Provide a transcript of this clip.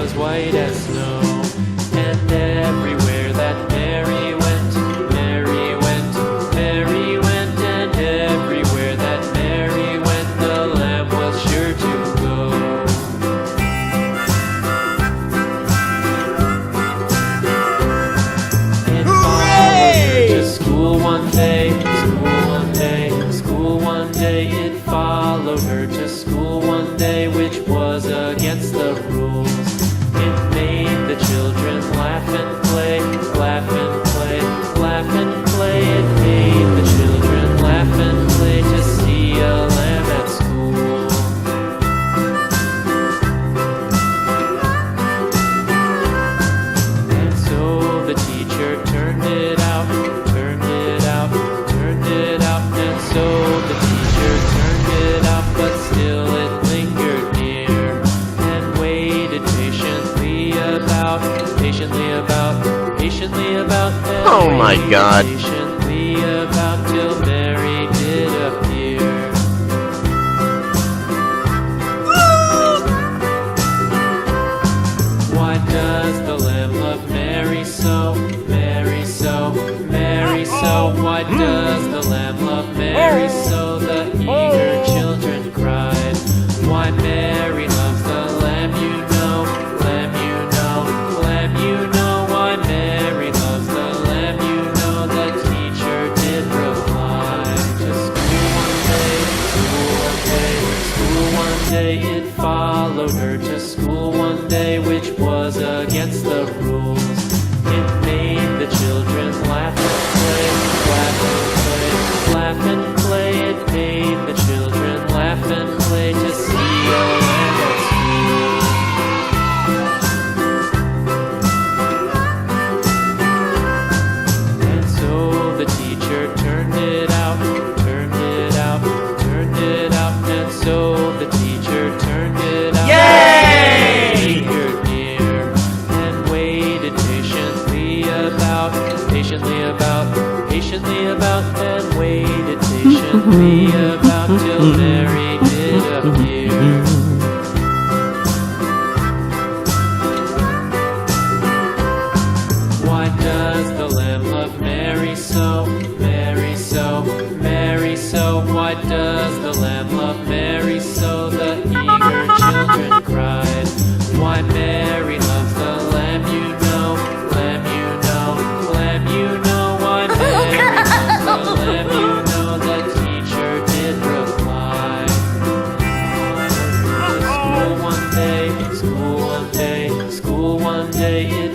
was white as snow. And everywhere that Mary went, Mary went, Mary went, and everywhere that Mary went, the lamb was sure to go. It followed her to school one day, school one day, school one day. It followed her to school one day, which was against the rules. It made the children laugh and play, laugh and play, laugh and play. It made the children laugh and play to see a lamb at school. And so the teacher turned it out, turned it out, turned it out. And so the teacher turned it out, but still it lingered near and waited patiently about, patiently about, patiently about. Oh my God. Patiently about till Mary did appear. Why does the lamb love Mary so, Mary so, Mary so? Why does the lamb love Mary so? The eager children cried. Why Mary loves the lamb, you know, lamb, you know, lamb, you know. Why Mary loves the lamb, you know. The teacher did reply. To school one day, school one day, school one day. It followed her to school one day, which was against the rules. It made the children laugh and play, laugh and play, laugh and play. It made the children laugh and play to see a lamb at school. And so the teacher turned it out, turned it out, turned it out. And so the teacher turned it out. Yay! Lingered near and waited patiently about, patiently about, patiently about, and waited patiently about till Mary did appear. Why does the lamb love Mary so, Mary so, Mary so? Why does the lamb love Mary so? The eager children cried. Why Mary loves the lamb, you know, lamb, you know, lamb, you know. Why Mary loves the lamb, you know. The teacher did reply. School one day, school one day, school one day. It